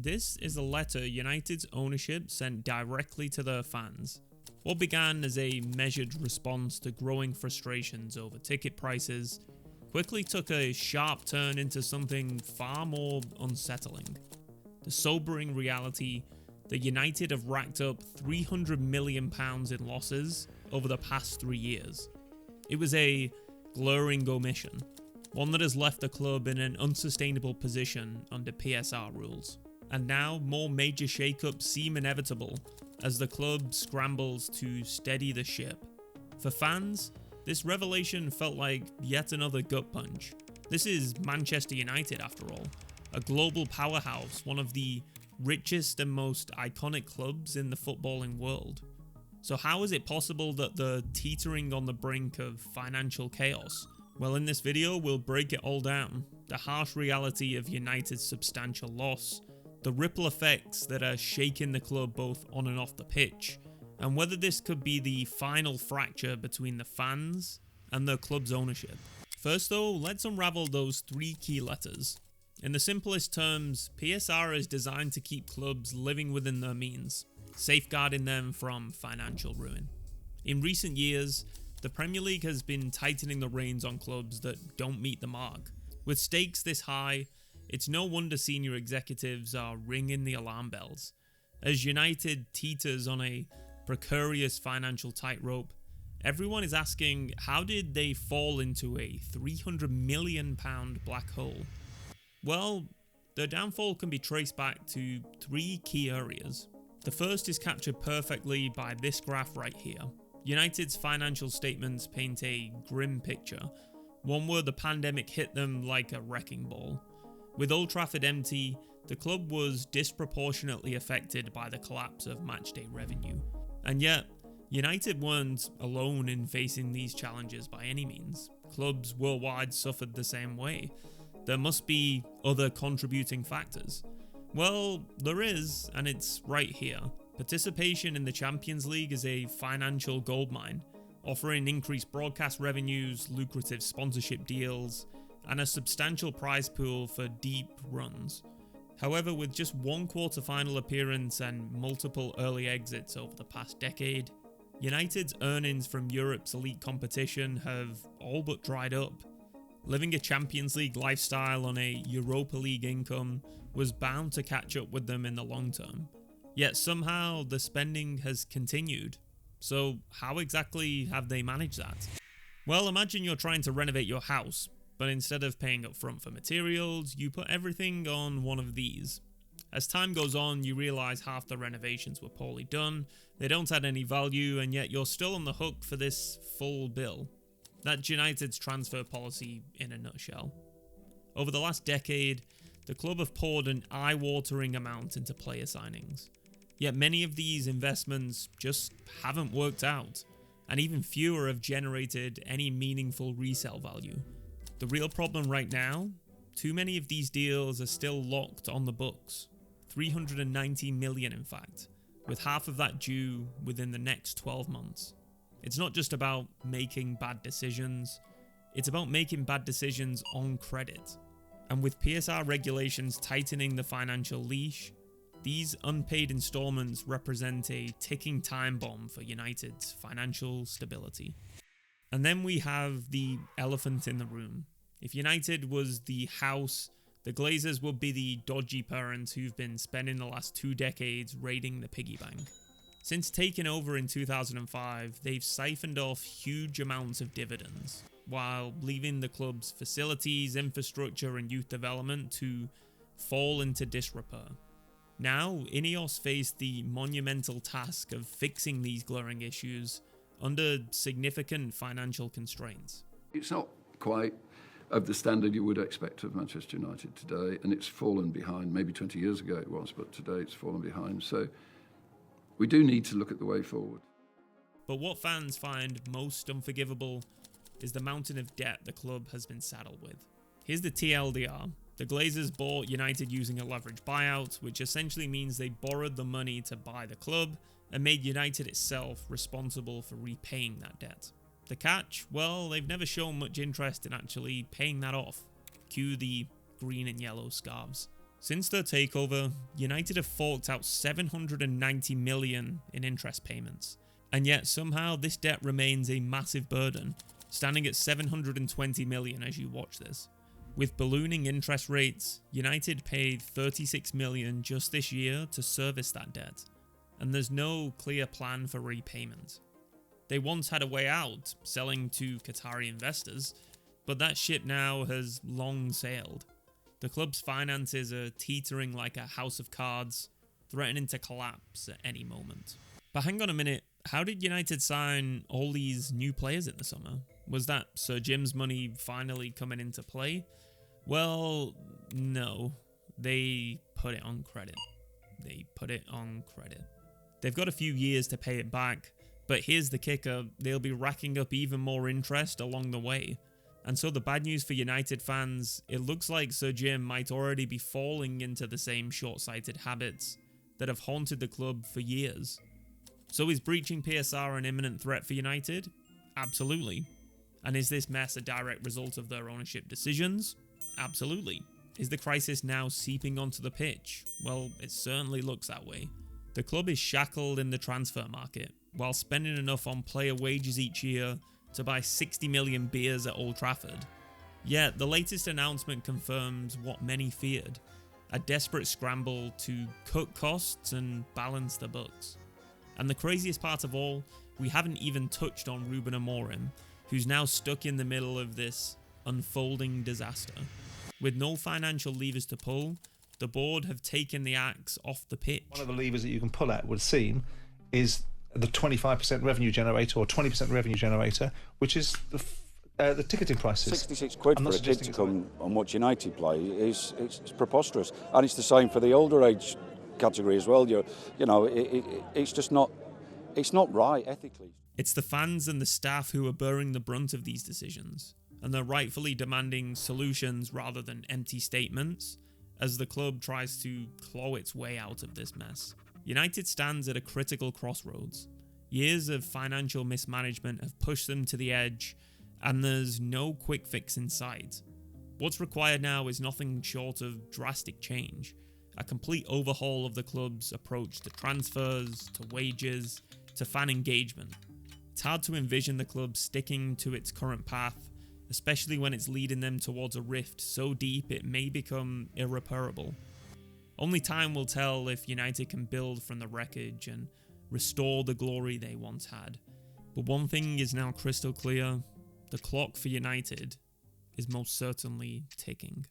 This is a letter United's ownership sent directly to their fans. What began as a measured response to growing frustrations over ticket prices quickly took a sharp turn into something far more unsettling. The sobering reality that United have racked up £300 million in losses over the past 3 years. It was a glaring omission, one that has left the club in an unsustainable position under PSR rules. And now more major shakeups seem inevitable as the club scrambles to steady the ship. For fans, this revelation felt like yet another gut punch. This is Manchester United after all, a global powerhouse, one of the richest and most iconic clubs in the footballing world. So how is it possible that they're teetering on the brink of financial chaos? Well, in this video we'll break it all down. The harsh reality of United's substantial loss, the ripple effects that are shaking the club both on and off the pitch, and whether this could be the final fracture between the fans and the club's ownership. First though, let's unravel those 3 key letters. In the simplest terms, PSR is designed to keep clubs living within their means, safeguarding them from financial ruin. In recent years, the Premier League has been tightening the reins on clubs that don't meet the mark. With stakes this high, it's no wonder senior executives are ringing the alarm bells. As United teeters on a precarious financial tightrope, everyone is asking, how did they fall into a £300 million black hole? Well, their downfall can be traced back to 3 key areas. The first is captured perfectly by this graph right here. United's financial statements paint a grim picture, one where the pandemic hit them like a wrecking ball. With Old Trafford empty, the club was disproportionately affected by the collapse of matchday revenue. And yet, United weren't alone in facing these challenges by any means. Clubs worldwide suffered the same way. There must be other contributing factors. Well, there is, and it's right here. Participation in the Champions League is a financial goldmine, offering increased broadcast revenues, lucrative sponsorship deals, and a substantial prize pool for deep runs. However, with just 1 quarter-final appearance and multiple early exits over the past decade, United's earnings from Europe's elite competition have all but dried up. Living a Champions League lifestyle on a Europa League income was bound to catch up with them in the long term. Yet somehow the spending has continued. So how exactly have they managed that? Well, imagine you're trying to renovate your house, but instead of paying up front for materials, you put everything on one of these. As time goes on, you realise half the renovations were poorly done, they don't add any value, and yet you're still on the hook for this full bill. That's United's transfer policy in a nutshell. Over the last decade, the club have poured an eye-watering amount into player signings. Yet many of these investments just haven't worked out, and even fewer have generated any meaningful resale value. The real problem right now? Too many of these deals are still locked on the books. 390 million in fact, with half of that due within the next 12 months. It's not just about making bad decisions, it's about making bad decisions on credit. And with PSR regulations tightening the financial leash, these unpaid installments represent a ticking time bomb for United's financial stability. And then we have the elephant in the room. If United was the house, the Glazers would be the dodgy parents who've been spending the last 2 decades raiding the piggy bank. Since taking over in 2005, they've siphoned off huge amounts of dividends, while leaving the club's facilities, infrastructure and youth development to fall into disrepair. Now, Ineos face the monumental task of fixing these glaring issues under significant financial constraints. It's not quite of the standard you would expect of Manchester United today, and it's fallen behind. Maybe 20 years ago it was, but today it's fallen behind. So we do need to look at the way forward. But what fans find most unforgivable is the mountain of debt the club has been saddled with. Here's the TLDR. The Glazers bought United using a leverage buyout, which essentially means they borrowed the money to buy the club and made United itself responsible for repaying that debt. The catch? Well, they've never shown much interest in actually paying that off. Cue the green and yellow scarves. Since their takeover, United have forked out $790 million in interest payments, and yet somehow this debt remains a massive burden, standing at $720 million as you watch this. With ballooning interest rates, United paid $36 million just this year to service that debt, and there's no clear plan for repayment. They once had a way out, selling to Qatari investors, but that ship now has long sailed. The club's finances are teetering like a house of cards, threatening to collapse at any moment. But hang on a minute, how did United sign all these new players in the summer? Was that Sir Jim's money finally coming into play? Well, no. They put it on credit. They've got a few years to pay it back, but here's the kicker, they'll be racking up even more interest along the way. And so the bad news for United fans, it looks like Sir Jim might already be falling into the same short-sighted habits that have haunted the club for years. So is breaching PSR an imminent threat for United? Absolutely. And is this mess a direct result of their ownership decisions? Absolutely. Is the crisis now seeping onto the pitch? Well, it certainly looks that way. The club is shackled in the transfer market, while spending enough on player wages each year to buy 60 million beers at Old Trafford. Yet, the latest announcement confirms what many feared, a desperate scramble to cut costs and balance the books. And the craziest part of all, we haven't even touched on Ruben Amorim, who's now stuck in the middle of this unfolding disaster. With no financial levers to pull, the board have taken the axe off the pitch. One of the levers that you can pull at, would seem, is the 25% revenue generator or 20% revenue generator, which is the ticketing prices. 66 quid for a kid to come and watch United play it's preposterous, and it's the same for the older age category as well. It's just not right ethically. It's the fans and the staff who are bearing the brunt of these decisions, and they're rightfully demanding solutions rather than empty statements as the club tries to claw its way out of this mess. United stands at a critical crossroads. Years of financial mismanagement have pushed them to the edge, and there's no quick fix in sight. What's required now is nothing short of drastic change, a complete overhaul of the club's approach to transfers, to wages, to fan engagement. It's hard to envision the club sticking to its current path, especially when it's leading them towards a rift so deep it may become irreparable. Only time will tell if United can build from the wreckage and restore the glory they once had. But one thing is now crystal clear, the clock for United is most certainly ticking.